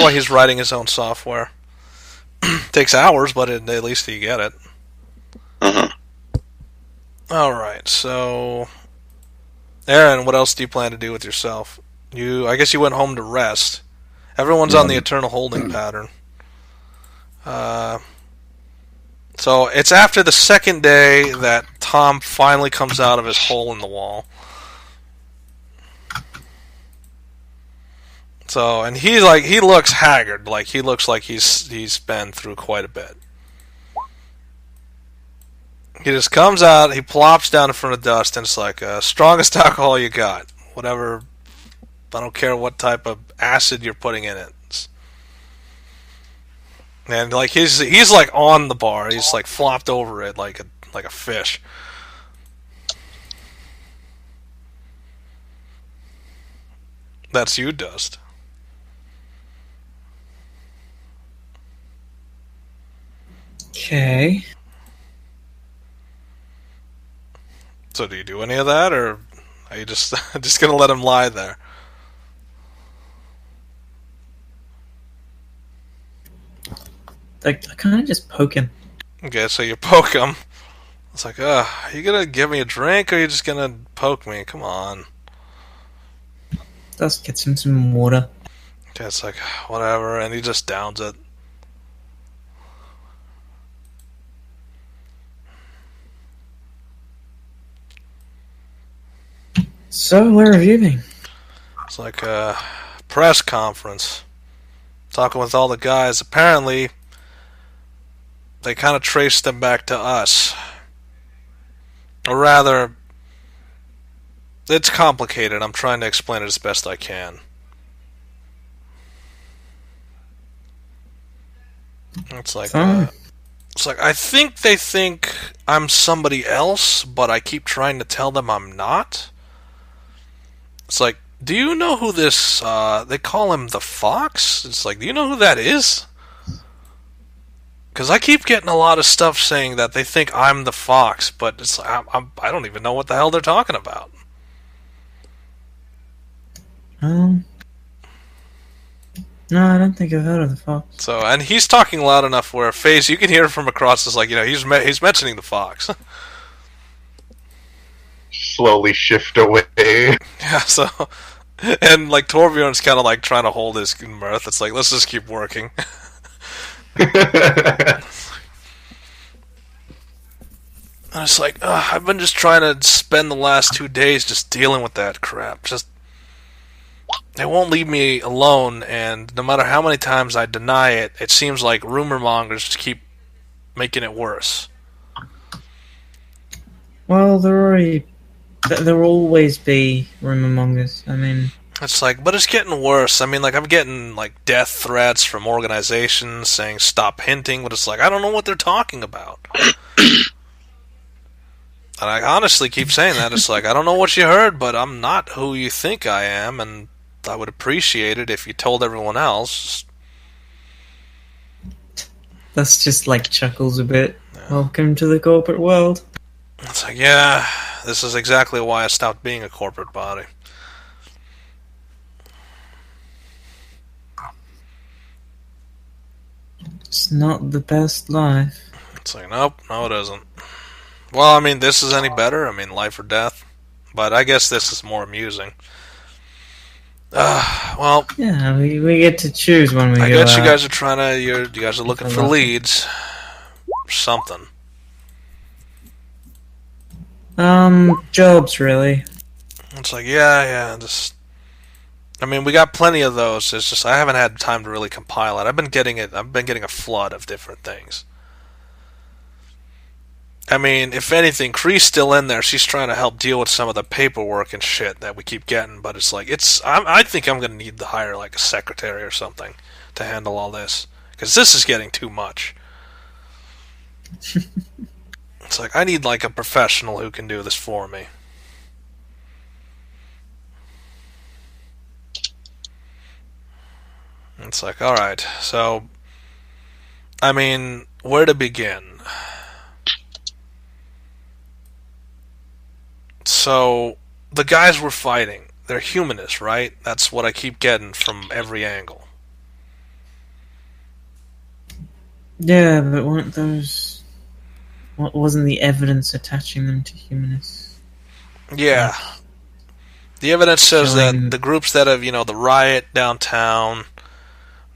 why he's writing his own software. Takes hours, but at least you get it. Alright, so... Aaron, what else do you plan to do with yourself? I guess you went home to rest. Everyone's on the eternal holding pattern. So it's after the second day that Tom finally comes out of his hole in the wall. So, and he looks haggard. Like, he looks like he's been through quite a bit. He just comes out, he plops down in front of Dust, and it's like, strongest alcohol you got. Whatever, I don't care what type of acid you're putting in it. And, like, he's like, on the bar. He's, like, flopped over it like a fish. That's you, Dust. Okay. So do you do any of that, or are you just gonna let him lie there? I kind of just poke him. Okay, so you poke him. It's like, are you gonna give me a drink, or are you just gonna poke me? Come on. Dust gets him some water. Okay, it's like, whatever, and he just downs it. So, where have you been? It's like a press conference. Talking with all the guys. Apparently, they kind of traced them back to us. Or rather, it's complicated. I'm trying to explain it as best I can. It's like, I think they think I'm somebody else, but I keep trying to tell them I'm not. It's like, do you know who this, they call him the Fox? It's like, do you know who that is? Because I keep getting a lot of stuff saying that they think I'm the Fox, but it's like, I don't even know what the hell they're talking about. No, I don't think I've heard of the Fox. So, and he's talking loud enough where FaZe, you can hear from across, it's like, he's mentioning the Fox. Slowly shift away. Yeah, so, and like Torbjorn's kind of like trying to hold his mirth. It's like, let's just keep working. And it's like, I've been just trying to spend the last 2 days just dealing with that crap. Just, they won't leave me alone, and no matter how many times I deny it, it seems like rumor mongers just keep making it worse. Well, there will always be rumor mongers. I mean, it's like, but it's getting worse. I mean, like, I'm getting like death threats from organizations saying stop hinting, but it's like, I don't know what they're talking about. And I honestly keep saying that. It's like, I don't know what you heard, but I'm not who you think I am, and I would appreciate it if you told everyone else. that's just like chuckles a bit. Yeah. Welcome to the corporate world. It's like, yeah, this is exactly why I stopped being a corporate body. It's not the best life. It's like, nope, no it isn't. Well, I mean, this is any better? I mean, life or death? But I guess this is more amusing. Well... Yeah, we get to choose when we go I guess out. you guys are trying to... You guys are looking for leads. Or something. Jobs, really. It's like, yeah, just... I mean, we got plenty of those. It's just, I haven't had time to really compile it. I've been getting a flood of different things. I mean, if anything, Kree's still in there. She's trying to help deal with some of the paperwork and shit that we keep getting. But it's like, I think I'm going to need to hire, like, a secretary or something to handle all this. Because this is getting too much. It's like, I need, like, a professional who can do this for me. It's like, alright, so... I mean, where to begin? So, the guys we're fighting, they're humanists, right? That's what I keep getting from every angle. Yeah, but weren't those... What wasn't the evidence attaching them to humanists? Yeah. The evidence says that Showing... the groups that have, the riot downtown,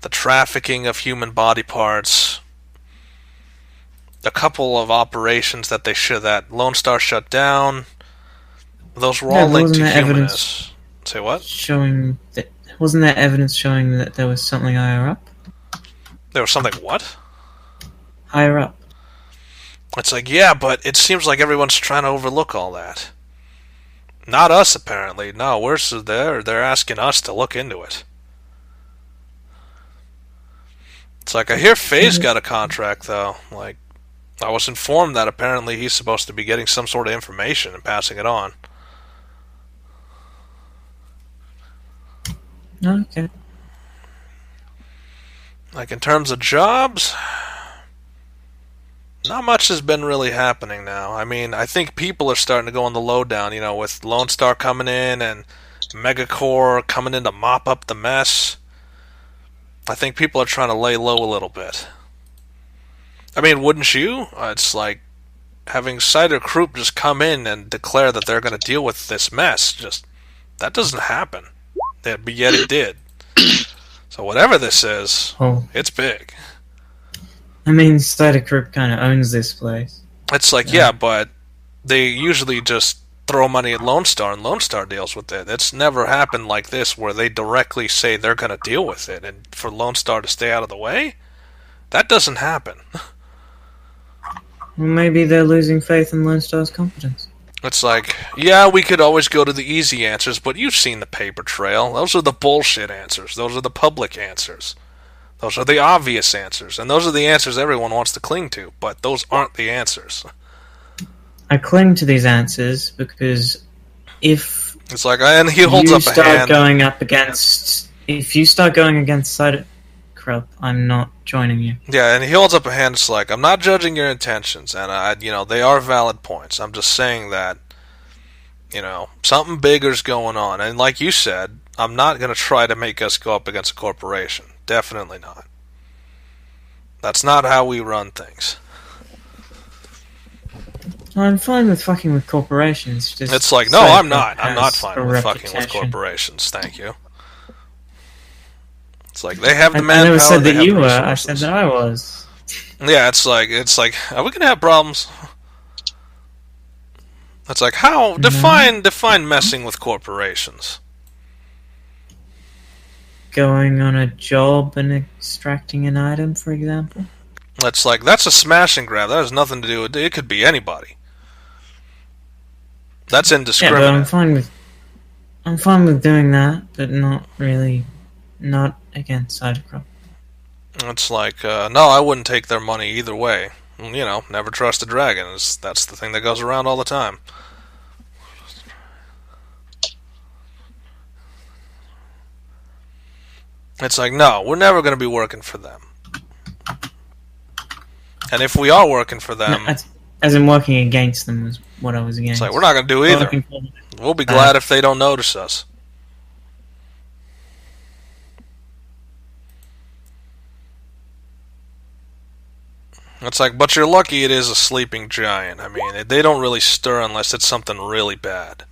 the trafficking of human body parts, a couple of operations that Lone Star shut down, those were all Yeah, but linked wasn't to there evidence humanists. Say what? showing that... Wasn't there evidence showing that there was something higher up? There was something what? Higher up. It's like, yeah, but it seems like everyone's trying to overlook all that. Not us, apparently. No, we're there. They're asking us to look into it. It's like, I hear Faye's got a contract, though. Like, I was informed that apparently he's supposed to be getting some sort of information and passing it on. Okay. Like, in terms of jobs, not much has been really happening now. I mean, I think people are starting to go on the lowdown, with Lone Star coming in and Megacore coming in to mop up the mess. I think people are trying to lay low a little bit. I mean, wouldn't you? It's like having Cider Croup just come in and declare that they're going to deal with this mess. That doesn't happen. But yet it did. So whatever this is, it's big. I mean, Cider Croup kind of owns this place. It's like, yeah, but they usually just throw money at Lone Star, and Lone Star deals with it. It's never happened like this where they directly say they're going to deal with it, and for Lone Star to stay out of the way? That doesn't happen. Well, maybe they're losing faith in Lone Star's competence. It's like, yeah, we could always go to the easy answers, but you've seen the paper trail. Those are the bullshit answers. Those are the public answers. Those are the obvious answers. And those are the answers everyone wants to cling to, but those aren't the answers. I cling to these answers because if it's like, and he holds up a hand. If you start going against Cider Croup, I'm not joining you. Yeah, and he holds up a hand. It's like, I'm not judging your intentions, and they are valid points. I'm just saying that, something bigger's going on. And like you said, I'm not going to try to make us go up against a corporation. Definitely not. That's not how we run things. I'm fine with fucking with corporations. It's like, no, I'm not. I'm not fine with fucking with corporations. Thank you. It's like, they have the manpower. I never said that you were. I said that I was. Yeah, it's like, are we gonna have problems? It's like, how define messing with corporations? Going on a job and extracting an item, for example. It's like, that's a smash and grab. That has nothing to do with it. It could be anybody. That's indiscriminate. Yeah, but I'm fine with doing that, but not against Cider Croup. It's like, no, I wouldn't take their money either way. Never trust a dragon. That's the thing that goes around all the time. It's like, no, we're never going to be working for them. And if we are working for them... No, as in working against them was what I was against. It's like, we're not going to do either. We'll be glad if they don't notice us. It's like, but you're lucky it is a sleeping giant. I mean, they don't really stir unless it's something really bad.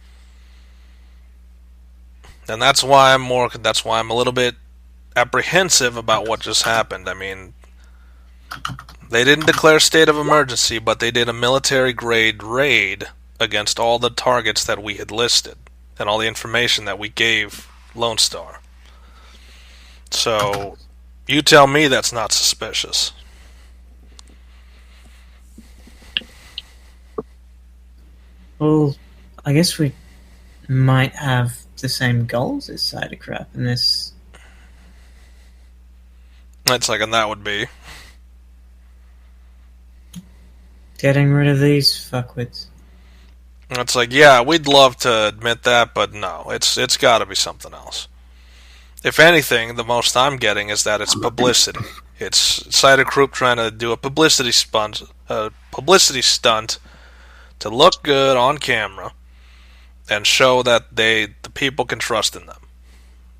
And that's why I'm a little bit apprehensive about what just happened. I mean, they didn't declare state of emergency, but they did a military-grade raid against all the targets that we had listed and all the information that we gave Lone Star. So, you tell me that's not suspicious. Well, I guess we might have the same goals as Cider Croup in this. It's like, and that would be getting rid of these fuckwits. It's like, yeah, we'd love to admit that, but no, it's got to be something else. If anything, the most I'm getting is that it's publicity. It's Cider Croup trying to do a publicity stunt to look good on camera and show that the people can trust in them.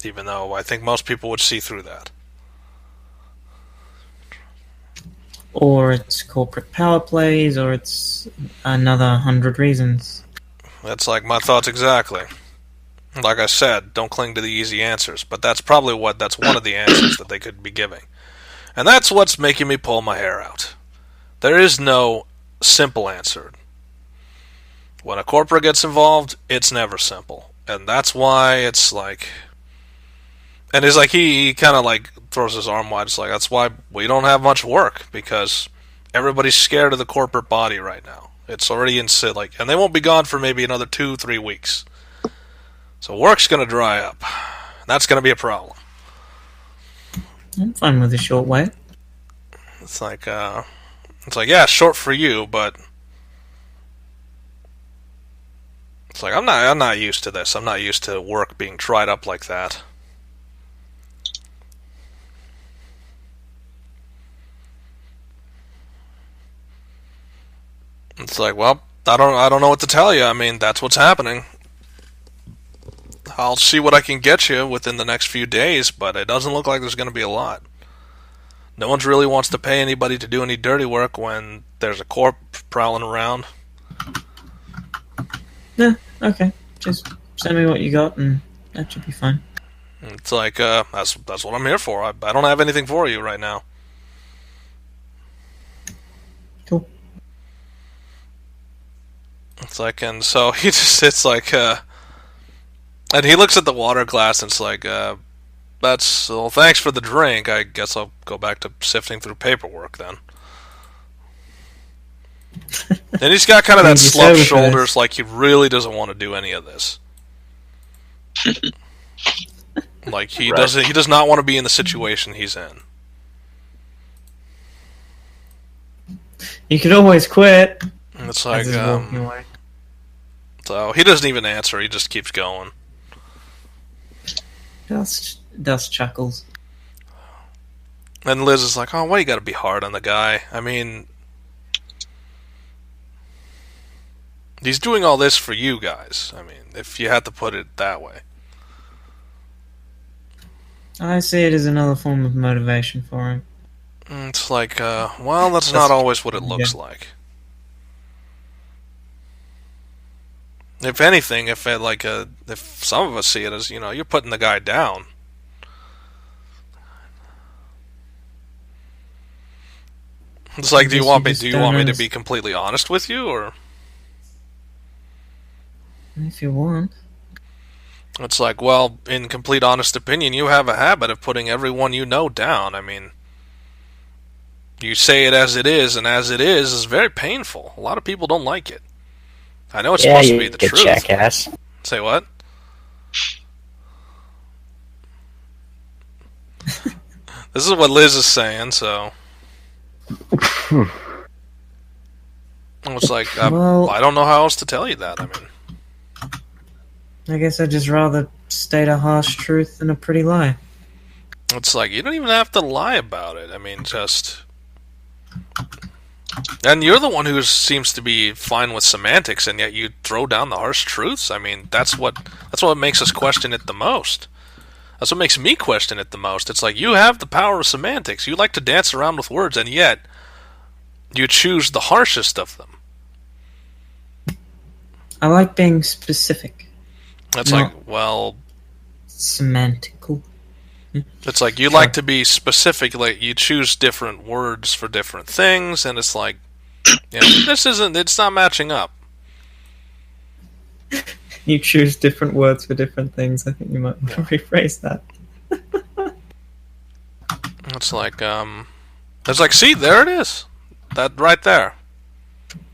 Even though I think most people would see through that. or it's corporate power plays, or it's another 100 reasons. That's like my thoughts exactly. Like I said, don't cling to the easy answers, but that's probably that's one of the answers that they could be giving. And that's what's making me pull my hair out. There is no simple answer. When a corporate gets involved, it's never simple. And that's why it's like... And it's like he kind of like throws his arm wide. It's like, that's why we don't have much work, because everybody's scared of the corporate body right now. It's already in like, and they won't be gone for maybe another 2-3 weeks. So work's going to dry up. That's going to be a problem. I'm fine with a short wait. It's like, yeah, short for you, but it's like I'm not used to this. I'm not used to work being dried up like that. It's like, well, I don't know what to tell you. I mean, that's what's happening. I'll see what I can get you within the next few days, but it doesn't look like there's going to be a lot. No one really wants to pay anybody to do any dirty work when there's a corp prowling around. Yeah, okay. Just send me what you got, and that should be fine. It's like, that's what I'm here for. I don't have anything for you right now. Cool. It's like, and so he just sits like, and he looks at the water glass and it's like, well, thanks for the drink. I guess I'll go back to sifting through paperwork then. And he's got kind of that slumped shoulders, like he really doesn't want to do any of this. Like he does not want to be in the situation he's in. You can always quit. It's like, so he doesn't even answer. He just keeps going. Dust chuckles. And Liz is like, oh, why you gotta be hard on the guy? I mean, he's doing all this for you guys. I mean, if you had to put it that way. I see it as another form of motivation for him. It's like, well, that's not always what it looks like. If anything, if some of us see it as, you're putting the guy down. It's like, do you want me to be completely honest with you, or? If you want. It's like, well, in complete honest opinion, you have a habit of putting everyone you know down. I mean, you say it as it is, and as it is very painful. A lot of people don't like it. I know it's supposed to be the truth. Jackass. Say what? This is what Liz is saying, so... It's like, I don't know how else to tell you that, I mean... I guess I'd just rather state a harsh truth than a pretty lie. It's like, you don't even have to lie about it. I mean, just... And you're the one who seems to be fine with semantics, and yet you throw down the harsh truths. I mean, that's what makes us question it the most. That's what makes me question it the most. It's like, you have the power of semantics. You like to dance around with words, and yet you choose the harshest of them. I like being specific. That's like, well... semantical. It's like, you like to be specific, like, you choose different words for different things, and it's like, it's not matching up. You choose different words for different things. I think you might rephrase that. It's like, see, there it is. That right there.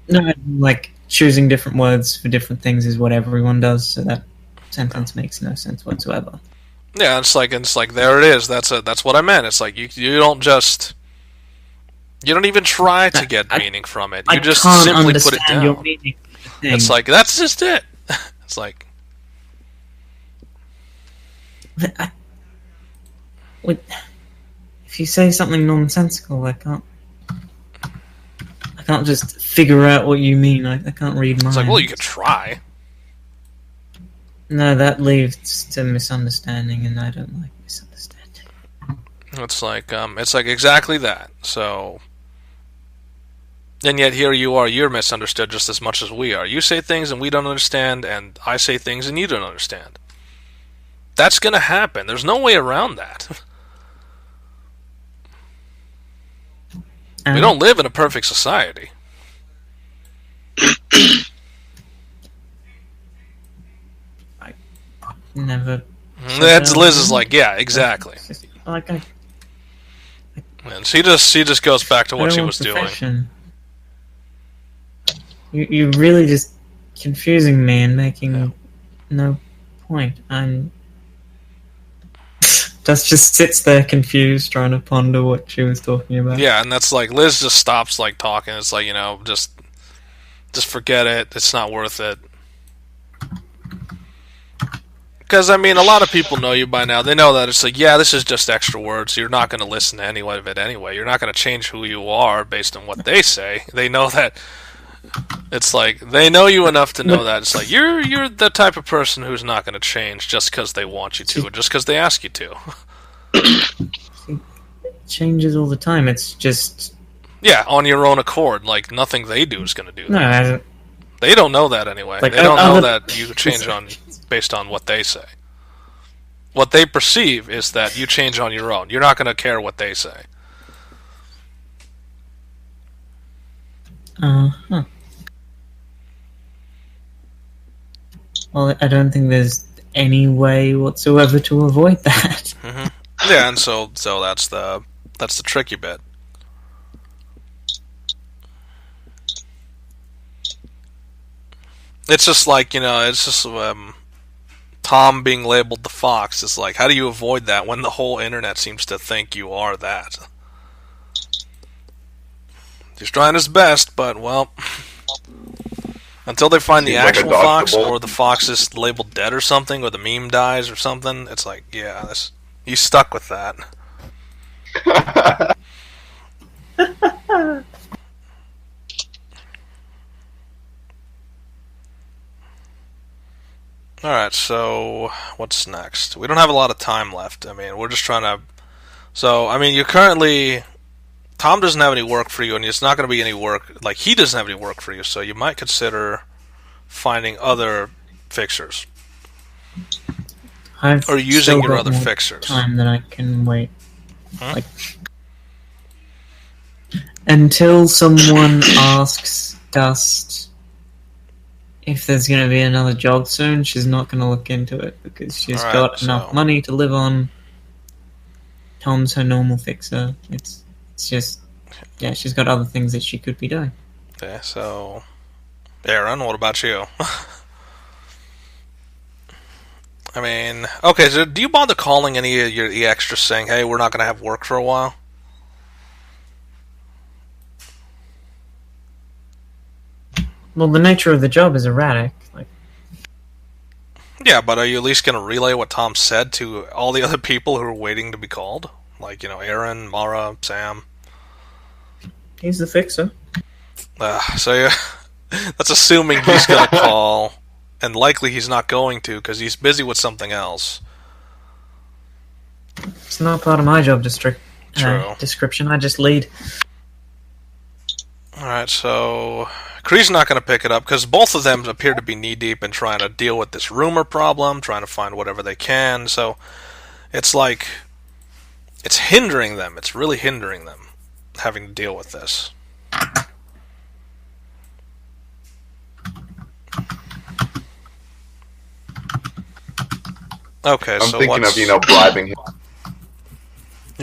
No, like, choosing different words for different things is what everyone does, so that sentence makes no sense whatsoever. Yeah, it's like there it is. That's what I meant. It's like you don't even try to get meaning from it. You just simply put it down. Your meaning. It's like, that's just it. It's like, if you say something nonsensical, I can't just figure out what you mean. I can't read minds. It's like, well, you could try. No, that leads to misunderstanding, and I don't like misunderstanding. It's like exactly that. So, And yet here you are, you're misunderstood just as much as we are. You say things and we don't understand, and I say things and you don't understand. That's going to happen. There's no way around that. We don't live in a perfect society. I never. That's Liz is like, yeah, exactly. Like And she just goes back to what she was doing. You're really just confusing me and making no point. Dust just sits there confused, trying to ponder what she was talking about. Yeah, and that's like Liz just stops like talking. It's like, just forget it. It's not worth it. Because, I mean, a lot of people know you by now. They know that it's like, yeah, this is just extra words. You're not going to listen to any of it anyway. You're not going to change who you are based on what they say. They know that. It's like, they know you enough to know that. It's like, you're the type of person who's not going to change just because they want you to, or just because they ask you to. It changes all the time. It's just... Yeah, on your own accord. Like, nothing they do is going to do that. No, I don't... They don't know that anyway. Like, they don't know that you change based on what they say. What they perceive is that you change on your own. You're not going to care what they say. Uh-huh. Well, I don't think there's any way whatsoever to avoid that. Mm-hmm. Yeah, and so that's the tricky bit. It's just like, it's just Tom being labeled the Fox. It's like, how do you avoid that when the whole internet seems to think you are that? He's trying his best, but, well, until they find the actual Fox, or the Fox is labeled dead or something, or the meme dies or something, it's like, yeah, he's stuck with that. Alright, so what's next? We don't have a lot of time left. I mean, we're just trying to... So, I mean, you're currently... Tom doesn't have any work for you, and it's not going to be any work... Like, he doesn't have any work for you, so you might consider finding other fixers. Or using your other fixers. Time that I can wait. Like, until someone asks Dust if there's going to be another job soon, she's not going to look into it because she's got enough money to live on. Tom's her normal fixer. It's just, yeah, she's got other things that she could be doing. Okay, so Aaron, what about you? I mean, okay, so do you bother calling any of your extras saying, hey, we're not going to have work for a while? Well, the nature of the job is erratic. Like, yeah, but are you at least going to relay what Tom said to all the other people who are waiting to be called? Like, Aaron, Mara, Sam. He's the fixer. So yeah, that's assuming he's going to call, and likely he's not going to because he's busy with something else. It's not part of my job description. I just lead. Alright, so Kree's not going to pick it up because both of them appear to be knee-deep in trying to deal with this rumor problem, trying to find whatever they can, so it's like, it's hindering them. It's really hindering them having to deal with this. Okay, I'm so thinking of, bribing him.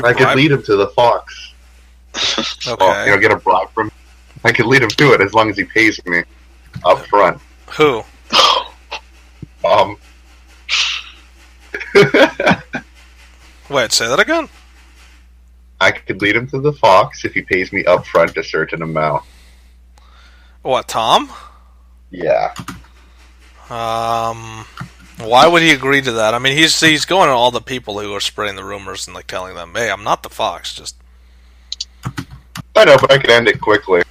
I could lead him to the Fox. Okay. Well, get a bribe from him. I could lead him to it as long as he pays me up front. Who? Wait, say that again? I could lead him to the Fox if he pays me up front a certain amount. What, Tom? Yeah. Why would he agree to that? I mean, he's going to all the people who are spreading the rumors and like telling them, hey, I'm not the Fox, just... I know, but I could end it quickly.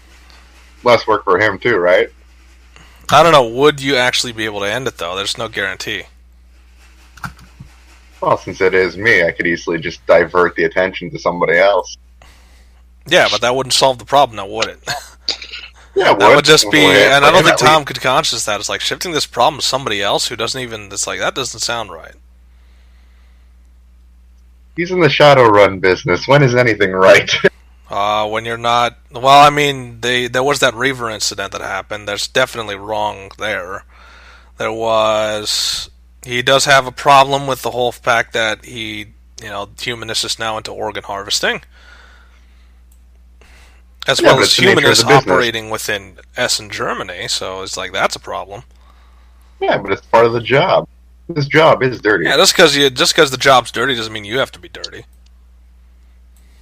Less work for him too, right? I don't know, would you actually be able to end it though? There's no guarantee. Well, since it is me, I could easily just divert the attention to somebody else. Yeah, but that wouldn't solve the problem now, would it? Yeah, that would just be, and I don't think Tom least could conscious that. It's like shifting this problem to somebody else who doesn't even. It's like that doesn't sound right. he's in the Shadowrun business. When is anything right? When you're not. Well, I mean, there was that Reaver incident that happened. There's definitely wrong there. There was. He does have a problem with the whole fact that Humanist is now into organ harvesting. As well as Humanist operating within Essen, Germany, so it's like that's a problem. Yeah, but it's part of the job. This job is dirty. Yeah, just because the job's dirty doesn't mean you have to be dirty.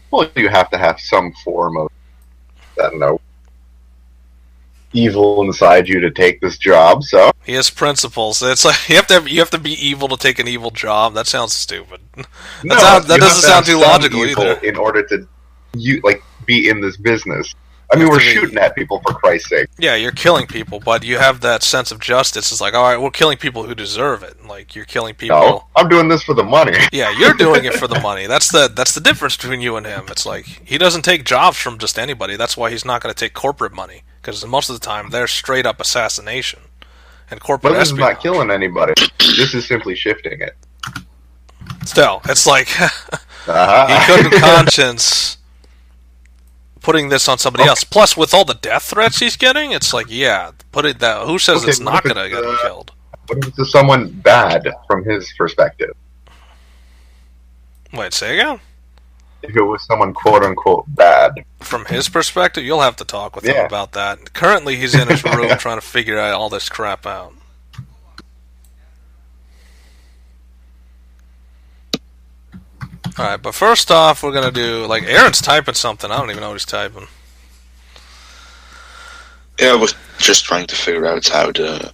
Well, you have to have some form of, I don't know, evil inside you to take this job. So he has principles. It's like you have to be evil to take an evil job. That sounds stupid. That doesn't sound too logical either. In order to be in this business. I mean, we're shooting at people, for Christ's sake. Yeah, you're killing people, but you have that sense of justice. It's like, all right, we're killing people who deserve it. Like, you're killing people. No, I'm doing this for the money. Yeah, you're doing it for the money. That's the difference between you and him. It's like, he doesn't take jobs from just anybody. That's why he's not going to take corporate money. Because most of the time, they're straight up assassination. And corporate But this is espionage. not killing anybody. This is simply shifting it. Still, it's like, he couldn't conscience putting this on somebody else. Plus, with all the death threats he's getting, it's like, yeah, who says it's not going to get him killed? What if it's someone bad from his perspective? Wait, say again? If it was someone quote-unquote bad. From his perspective, you'll have to talk with him about that. Currently, he's in his room trying to figure all this crap out. Alright, but first off, we're gonna do, Aaron's typing something. I don't even know what he's typing. Yeah, I was just trying to figure out how the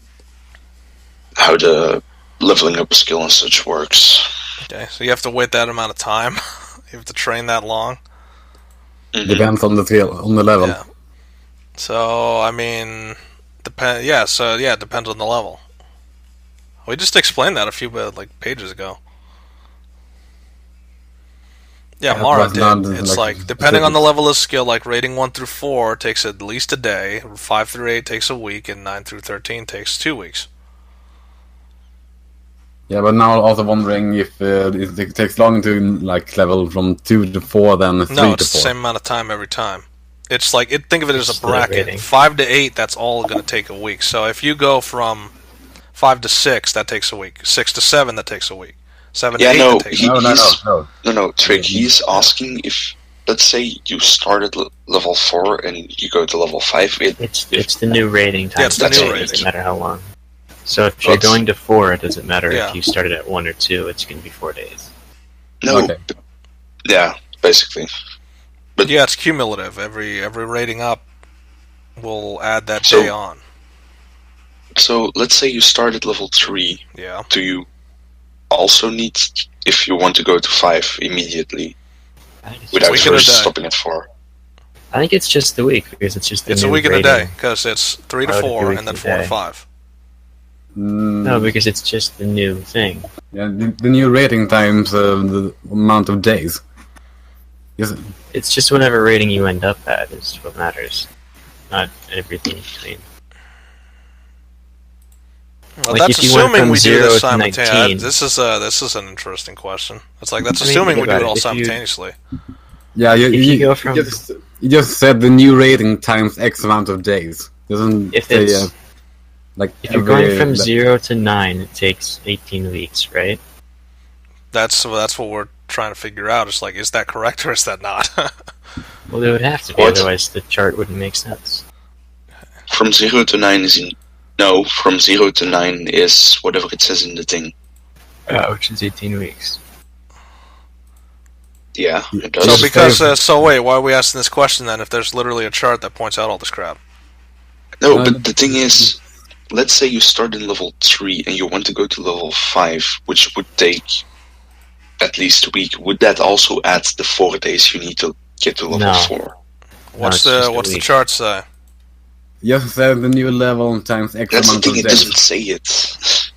leveling up a skill and such works. Okay, so you have to wait that amount of time? You have to train that long? Mm-hmm. Depends on the skill, on the level. Yeah. So, I mean, it depends on the level. We just explained that a few pages ago. Yeah, Mara did. It's depending on the level of skill, rating 1 through 4 takes at least a day, 5 through 8 takes a week, and 9 through 13 takes 2 weeks. Yeah, but now also wondering if it takes long to level from 2 to 4 than 3 to 4. No, it's the same amount of time every time. It's think of it as a bracket. 5 to 8, that's all going to take a week. So if you go from 5 to 6, that takes a week. 6 to 7, that takes a week. 7 to 8, that takes a week. No, Trick, he's asking if, let's say you start at level 4 and you go to level 5. It's the new rating time. Yeah, it's the new rating. It doesn't matter how long. So if you're going to 4, it doesn't matter if you started at 1 or 2, it's going to be 4 days. No. Okay. Yeah, basically. But yeah, it's cumulative. Every rating up will add that day on. So let's say you start at level 3. Yeah. Do you also need, if you want to go to 5 immediately, without first stopping at 4? I think it's just the week, because it's just the It's new a week and a rating. day, because it's 3 to 4, and then 4 to 5. No, because it's just the new thing. Yeah, the new rating times the amount of days. Yes. It's just whatever rating you end up at is what matters, not everything in between. Well, that's assuming we do this simultaneously. This is an interesting question. It's that's assuming we do it all simultaneously. Yeah, you just said the new rating times X amount of days. Doesn't if you're going from 0 to 9, it takes 18 weeks, right? That's what we're trying to figure out. It's is that correct or is that not? Well, it would have to be, otherwise the chart wouldn't make sense. From 0 to 9 is No, from 0 to 9 is whatever it says in the thing. Which is 18 weeks. Yeah, it does. So wait, why are we asking this question then if there's literally a chart that points out all this crap? No, but the thing is, let's say you start in level 3 and you want to go to level 5, which would take at least a week. Would that also add the 4 days you need to get to level 4? What's the chart say? Just the new level times X That's amount the of thing, days. it doesn't say it.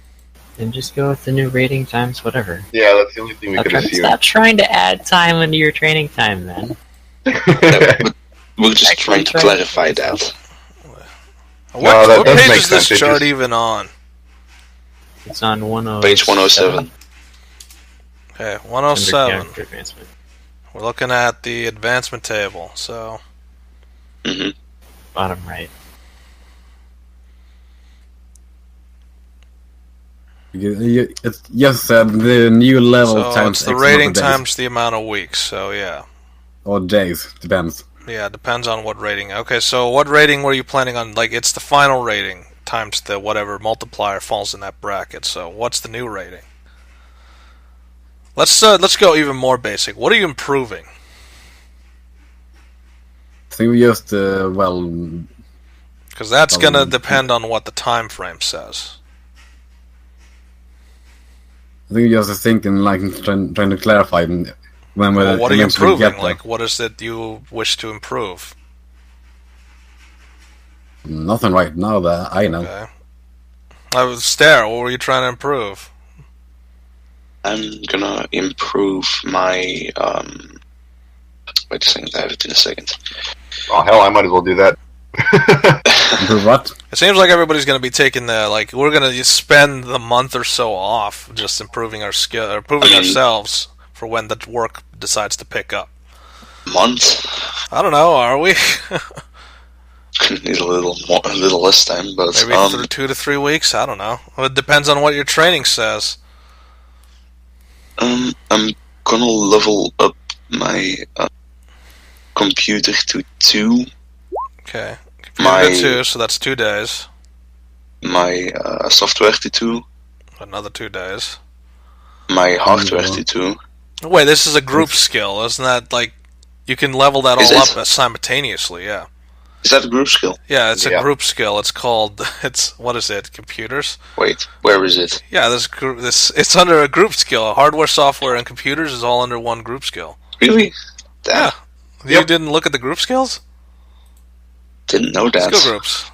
Then just go with the new rating times, whatever. Yeah, that's the only thing we can assume. Stop trying to add time into your training time, then. But we're just trying to clarify that. What page is this chart even on? It's on page 107. Okay, 107. We're looking at the advancement table, so... Bottom right. It's just the new level times it's the rating times the amount of weeks, so yeah. Or days, depends. Yeah, depends on what rating. Okay, so what rating were you planning on? Like, it's the final rating times the whatever multiplier falls in that bracket. So what's the new rating? Let's go even more basic. What are you improving? I think we just because that's gonna depend on what the time frame says. I think you're just thinking, like, trying to clarify when what are you improving? Like, what is it you wish to improve? Nothing right now that I know. Okay. I was stare. What were you trying to improve? I'm gonna improve my. Wait a second. I have it in a second. Oh hell! I might as well do that. Improve what? It seems like everybody's going to be taking we're going to spend the month or so off just improving our skill, or improving ourselves for when the work decides to pick up. Month? I don't know. Are we? Need a little less time, but maybe 2 to 3 weeks. I don't know. Well, it depends on what your training says. I'm gonna level up my computer to 2. Okay. Computer to 2, so that's 2 days. My software to 2. Another 2 days. My hardware to 2. Wait, this is a group skill. Isn't that like you can level that all up simultaneously? Yeah. Is that a group skill? Yeah, it's a group skill. It's called. What is it? Computers. Wait, where is it? Yeah, it's under a group skill. Hardware, software, and computers is all under one group skill. Really? Damn. Yeah. You didn't look at the group skills? Didn't know that. Skill groups.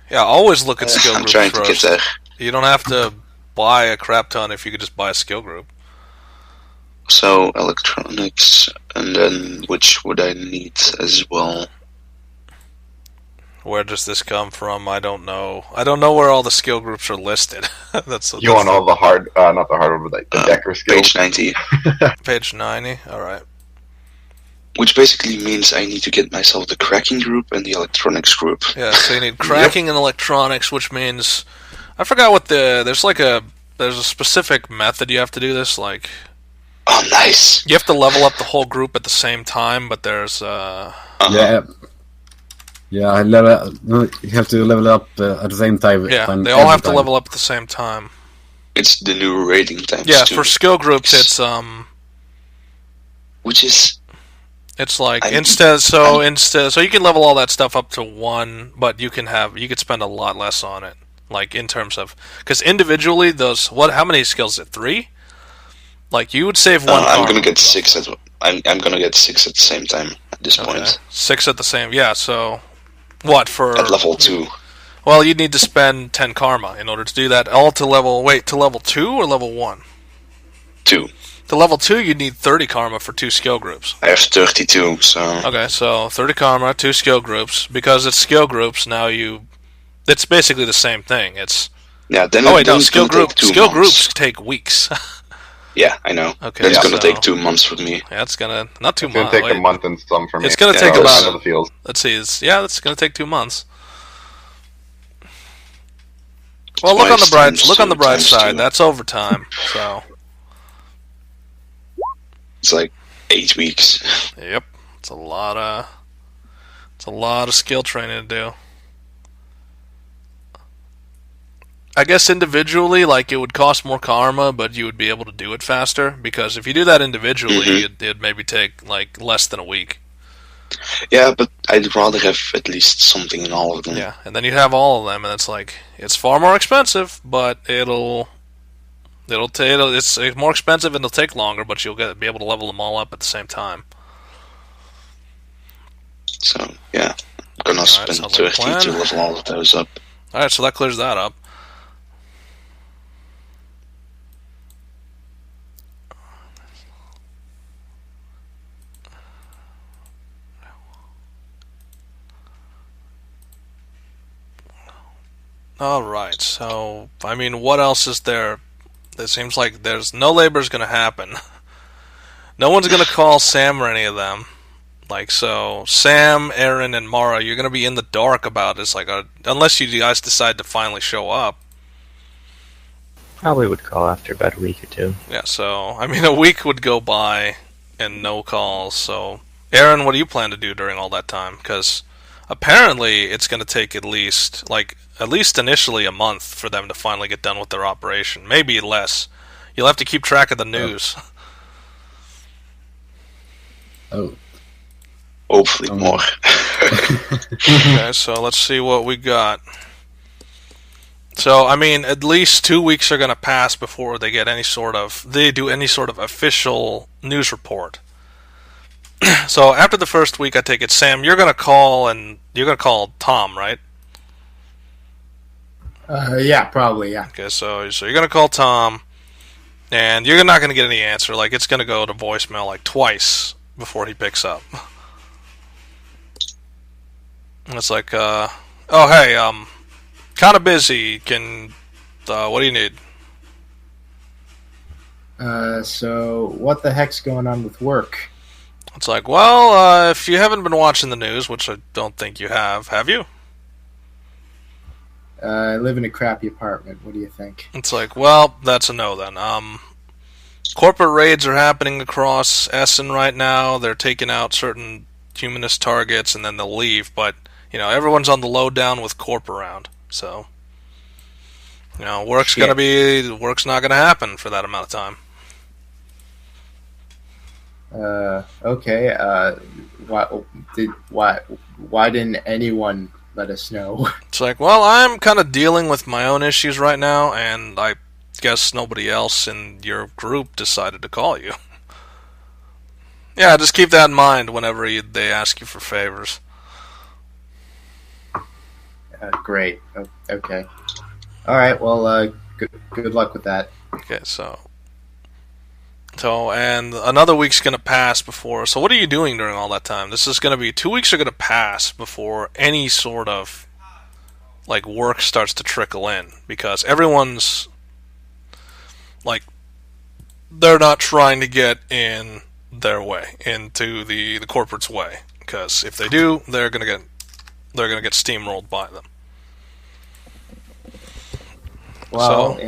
Yeah, always look at skill groups I'm trying to get there. You don't have to buy a crap ton if you could just buy a skill group. So, electronics, and then which would I need as well? Where does this come from? I don't know. I don't know where all the skill groups are listed. You want all the not the hardware, but the decker skills? Page 90. Page 90? Alright. Which basically means I need to get myself the cracking group and the electronics group. Yeah, so you need cracking and electronics, which means... I forgot what there's a specific method you have to do this, like... Oh, nice! You have to level up the whole group at the same time, but there's... Yeah, you have to level up at the same time. Yeah, they all have to level up at the same time. It's the new rating times 2. Yeah, for skill groups, it's which is... It's like so you can level all that stuff up to 1, but you could spend a lot less on it. Like in terms of, because individually how many skills is it? 3? Like you would save 1. I'm gonna get 6 I'm gonna get 6 at the same time at this point. 6 at the same. Yeah. So what for? At level 2. Well, you'd need to spend 10 karma in order to do that. All to level 2 or level 1? 2. To level 2, you'd need 30 karma for 2 skill groups. I have 32, so... Okay, so 30 karma, 2 skill groups. Because it's skill groups, now it's basically the same thing. It's... Yeah, then skill groups take weeks. Yeah, I know. Okay, it's gonna take 2 months for me. Yeah, it's gonna... Not 2 months. It's gonna take a month and some for me. It's gonna take about... the field. Let's see, it's gonna take 2 months. Well, look on the bright side. That's overtime, so... It's like 8 weeks. Yep, it's a lot of skill training to do. I guess individually, like it would cost more karma, but you would be able to do it faster because if you do that individually, it'd maybe take like less than a week. Yeah, but I'd rather have at least something in all of them. Yeah, and then you have all of them, and it's far more expensive, but it's more expensive and it'll take longer, but you'll be able to level them all up at the same time. So, yeah. I'm gonna spend 30 to level all of those up. Alright, so that clears that up. Alright, so, I mean, what else is there? It seems like there's no labor's gonna happen. No one's gonna call Sam or any of them. Like, so, Sam, Aaron, and Mara, you're gonna be in the dark about this, like, unless you guys decide to finally show up. Probably would call after about a week or two. Yeah, so, I mean, a week would go by and no calls, so... Aaron, what do you plan to do during all that time? Because apparently it's gonna take at least initially a month for them to finally get done with their operation. Maybe less. You'll have to keep track of the news. Oh. Hopefully more. Okay, so let's see what we got. So, I mean, at least 2 weeks are going to pass before they get they do any sort of official news report. So, after the first week, I take it, Sam, you're going to call Tom, right? Yeah, probably, yeah. Okay, so you're going to call Tom, and you're not going to get any answer. Like, it's going to go to voicemail, like, twice before he picks up. And it's like, oh, hey, kind of busy. What do you need? So what the heck's going on with work? It's like, well, if you haven't been watching the news, which I don't think you have you? I live in a crappy apartment. What do you think? It's like, well, that's a no then. Corporate raids are happening across Essen right now. They're taking out certain humanist targets, and then they'll leave. But, everyone's on the lowdown with Corp around. So, work's not gonna happen for that amount of time. Okay. Why didn't anyone let us know? It's like, well, I'm kind of dealing with my own issues right now, and I guess nobody else in your group decided to call you. Yeah, just keep that in mind whenever they ask you for favors. Great. Okay. All right. Well, good luck with that. Okay, so and another week's gonna pass before. So what are you doing during all that time? This is gonna be 2 weeks are gonna pass before any sort of like work starts to trickle in, because everyone's like, they're not trying to get in their way, into the corporate's way, because if they do, they're gonna get steamrolled by them. Well,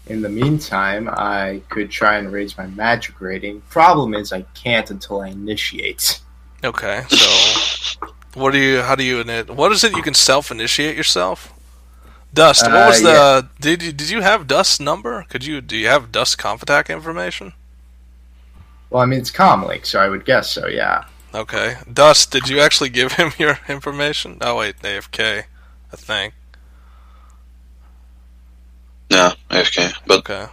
in the meantime, I could try and raise my magic rating. Problem is, I can't until I initiate. Okay, so what is it you can self-initiate yourself? Dust. What was the? Yeah. Did you have Dust's number? Do you have Dust contact information? Well, I mean, it's Comlink, so I would guess so. Yeah. Okay, Dust. Did you actually give him your information? Oh wait, AFK, I think. Yeah, AFK. But okay.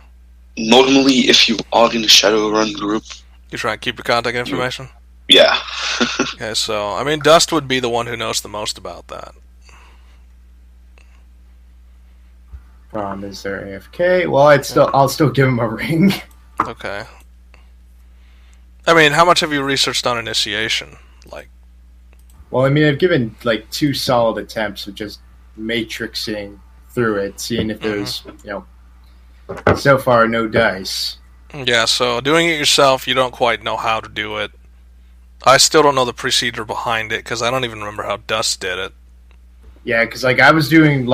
Normally, if you are in a Shadowrun group, you try and keep your contact information. Yeah. Okay, so I mean, Dust would be the one who knows the most about that. Is there AFK? Well, I'll still give him a ring. Okay. I mean, how much have you researched on initiation? Well, I mean, I've given 2 solid attempts of just matrixing through it, seeing if there's, so far no dice. Yeah, so doing it yourself, you don't quite know how to do it. I still don't know the procedure behind it, because I don't even remember how Dust did it. Yeah, because I was doing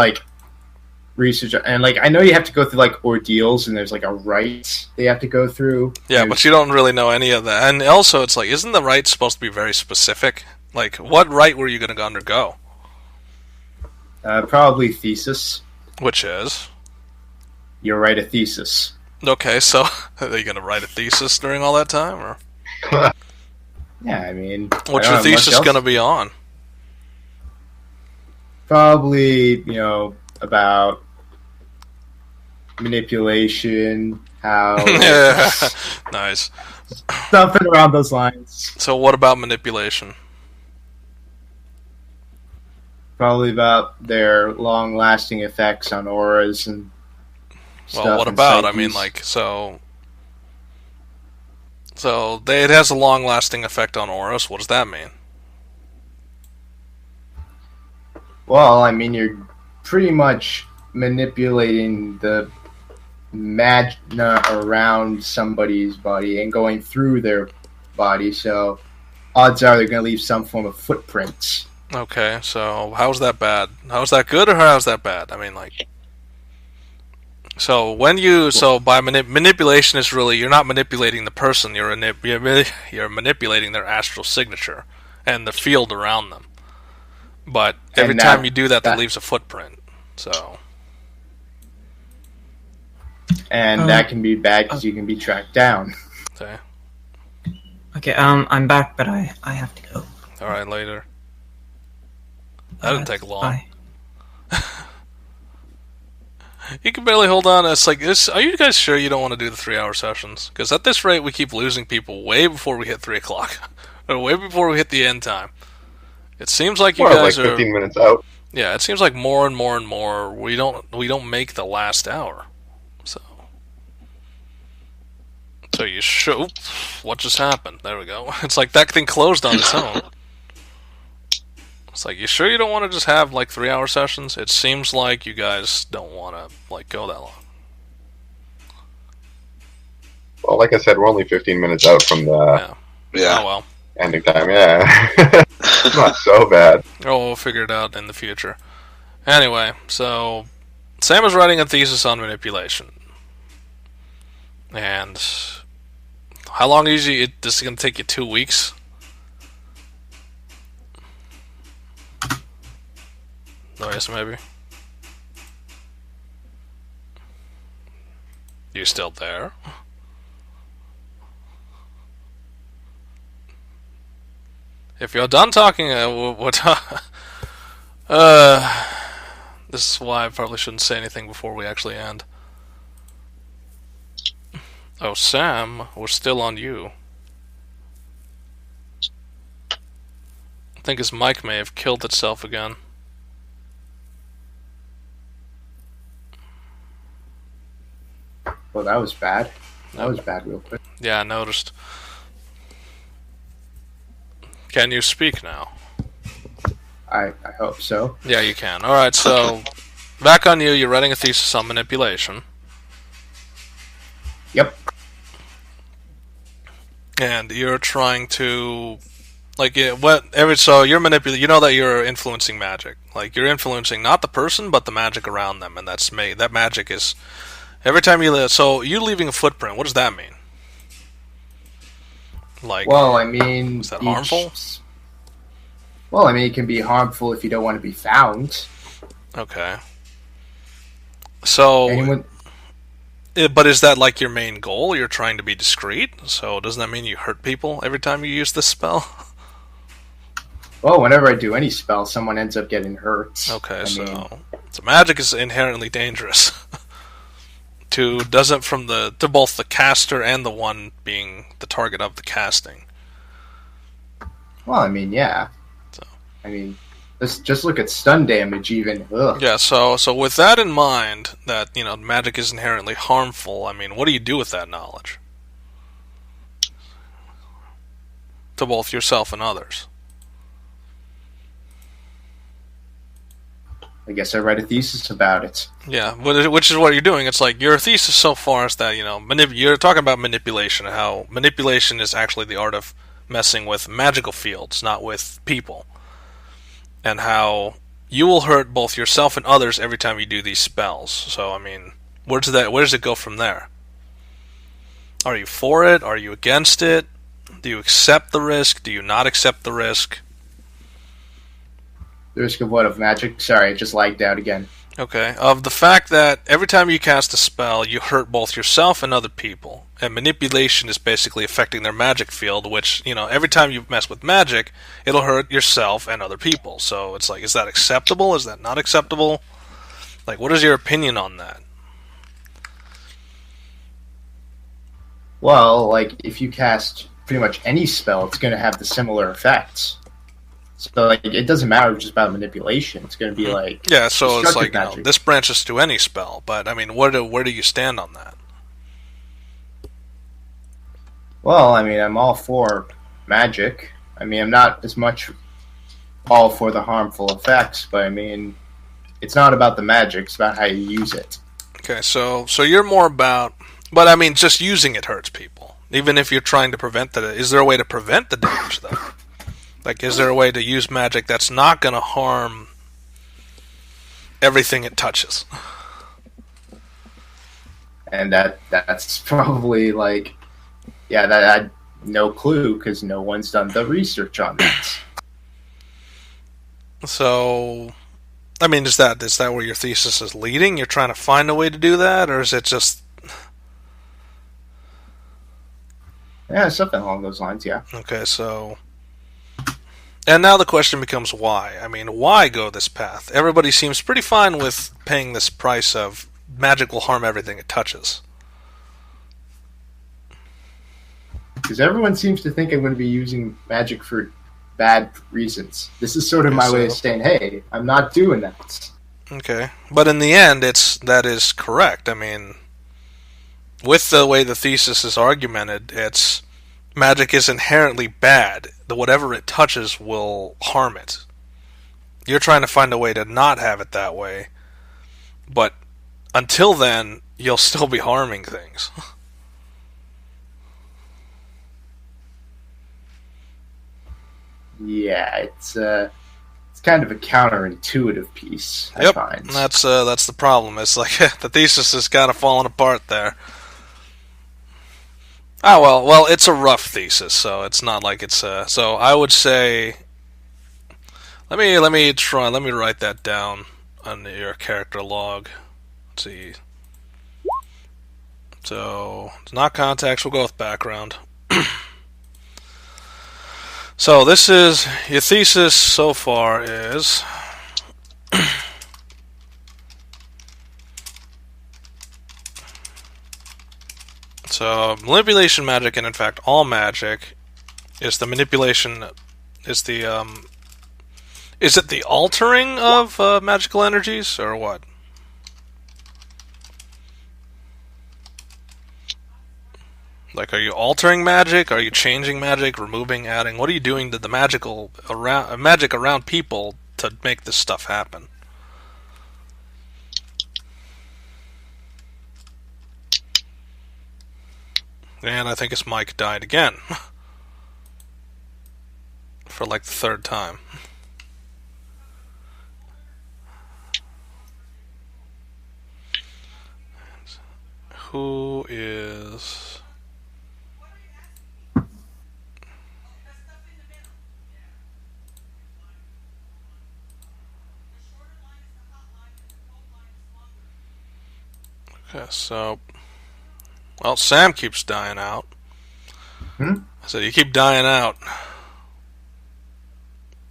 research, and I know you have to go through ordeals, and there's a rite they have to go through. Yeah, but you don't really know any of that. And also, it's isn't the rite supposed to be very specific? What rite were you going to undergo? Probably thesis. Which is? You write a thesis. Okay, so are you going to write a thesis during all that time, or? Yeah, I mean, what's your thesis going to be on? Probably, about manipulation, how... Yeah, nice. Something around those lines. So what about manipulation? Probably about their long-lasting effects on auras and stuff. Well, what about? I mean, so it has a long-lasting effect on auras. What does that mean? Well, I mean, you're pretty much manipulating the magna around somebody's body and going through their body, so odds are they're going to leave some form of footprints. Okay, so how's that bad? How's that good or how's that bad? I mean, like, so when you by manipulation is really you're not manipulating the person, you're manipulating their astral signature and the field around them. But every time you do that, that leaves a footprint. So, and that can be bad because you can be tracked down. Okay. Okay. I'm back, but I have to go. All right, later. That didn't take long. Bye. You can barely hold on. It's like, are you guys sure you don't want to do the 3-hour sessions? Because at this rate, we keep losing people way before we hit 3 o'clock, or way before we hit the end time. It seems like you guys like 15 minutes out. Yeah, it seems like more and more and more we don't make the last hour. So you show what just happened. There we go. It's like that thing closed on its own. It's like, you sure you don't want to just have like 3-hour sessions? It seems like you guys don't want to like go that long. Well, like I said, we're only 15 minutes out from the Oh well. Ending time. Yeah, not so bad. Oh, we'll figure it out in the future. Anyway, so Sam is writing a thesis on manipulation, and how long is this is going to take you? 2 weeks. Oh, yes, maybe. You still there? If you're done talking, this is why I probably shouldn't say anything before we actually end. Oh, Sam, we're still on you. I think his mic may have killed itself again. Well, that was bad. That was bad real quick. Yeah, I noticed. Can you speak now? I hope so. Yeah, you can. Alright, so back on you. You're writing a thesis on manipulation. Yep. And you're trying to, like, so you're manipulating. You know that you're influencing magic. Like, you're influencing not the person, but the magic around them, and that magic is every time you. So you leaving a footprint. What does that mean? Like, well, I mean, is that harmful? Well, I mean, it can be harmful if you don't want to be found. Okay. So, but is that like your main goal? You're trying to be discreet. So doesn't that mean you hurt people every time you use this spell? Well, whenever I do any spell, someone ends up getting hurt. Okay, so magic is inherently dangerous. To both the caster and the one being the target of the casting. Well, I mean, yeah. So, I mean, let's just look at stun damage even. Ugh. Yeah, so with that in mind, that, magic is inherently harmful, I mean, what do you do with that knowledge? To both yourself and others. I guess I write a thesis about it. Yeah, which is what you're doing. It's like your thesis so far is that, you're talking about manipulation, how manipulation is actually the art of messing with magical fields, not with people. And how you will hurt both yourself and others every time you do these spells. So, I mean, where does it go from there? Are you for it? Are you against it? Do you accept the risk? Do you not accept the risk? The risk of what? Of magic? Sorry, it just lagged out again. Okay. Of the fact that every time you cast a spell, you hurt both yourself and other people. And manipulation is basically affecting their magic field, which, every time you mess with magic, it'll hurt yourself and other people. So it's like, is that acceptable? Is that not acceptable? Like, what is your opinion on that? Well, like, if you cast pretty much any spell, it's going to have the similar effects. So, like, it doesn't matter just about manipulation. It's going to be like... Yeah, so it's like, this branches to any spell. But, I mean, where do you stand on that? Well, I mean, I'm all for magic. I mean, I'm not as much all for the harmful effects, but, I mean, It's not about the magic; it's about how you use it. Okay, so you're more about, but I mean, just using it hurts people. Even if you're trying to prevent is there a way to prevent the damage though? Like, is there a way to use magic that's not going to harm everything it touches? And that's probably like, that I had no clue because no one's done the research on that. So, I mean, is that where your thesis is leading? You're trying to find a way to do that, or is it just? Yeah, something along those lines. Yeah. Okay, so. And now the question becomes why. I mean, why go this path? Everybody seems pretty fine with paying this price of magic will harm everything it touches. Because everyone seems to think I'm going to be using magic for bad reasons. This is sort of my way of saying, hey, I'm not doing that. Okay. But in the end, that is correct. I mean, with the way the thesis is argumented, it's magic is inherently bad. Whatever it touches will harm it. You're trying to find a way to not have it that way. But until then, you'll still be harming things. Yeah, it's kind of a counterintuitive piece, I find. That's the problem. It's like the thesis is kind of falling apart there. Oh, well, it's a rough thesis, so it's not like it's so I would say let me write that down on your character log. Let's see. So, it's not context, we'll go with background. So, this is your thesis so far is so, manipulation magic, and in fact, all magic is the manipulation, is it the altering of magical energies, or what? Like, are you altering magic? Are you changing magic, removing, adding? What are you doing to the magic around people to make this stuff happen? And I think his mic died again. For like the third time. Who is... Okay, so... Well, Sam keeps dying out. I said, you keep dying out.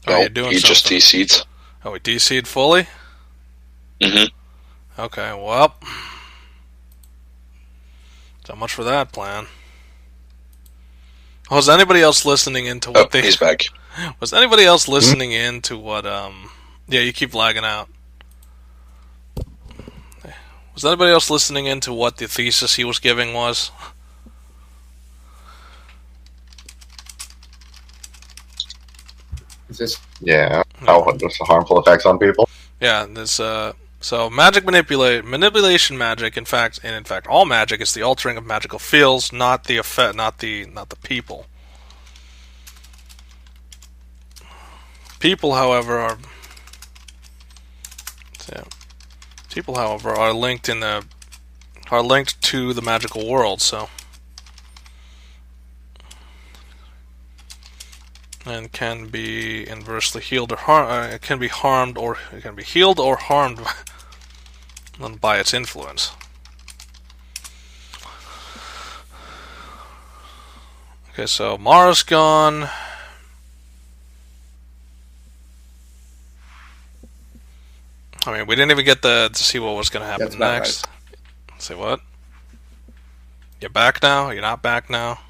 Oh, you're doing he something. Just DC'd. Oh, he DC'd fully? Mm-hmm. Okay, well... So much for that plan. Was anybody else listening into what they... he's back. Was anybody else listening in to what, Yeah, you keep lagging out. Was anybody else listening into what the thesis he was giving was? Is this... Yeah, just the harmful effects on people? Yeah, this, so magic manipulation magic, in fact, all magic is the altering of magical fields, not the effect, not the people. People, however, are linked to the magical world, so and can be inversely healed or harmed. It can be harmed, or it can be healed or harmed by its influence. Okay, so Mara's gone. I mean, we didn't even get to see what was going to happen next. Right. Say what? You're back now? You're not back now?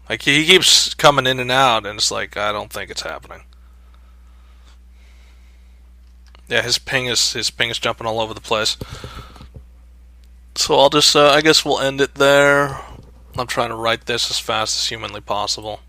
Like, he keeps coming in and out, and it's like, I don't think it's happening. Yeah, his ping is jumping all over the place. So I'll just, I guess we'll end it there. I'm trying to write this as fast as humanly possible.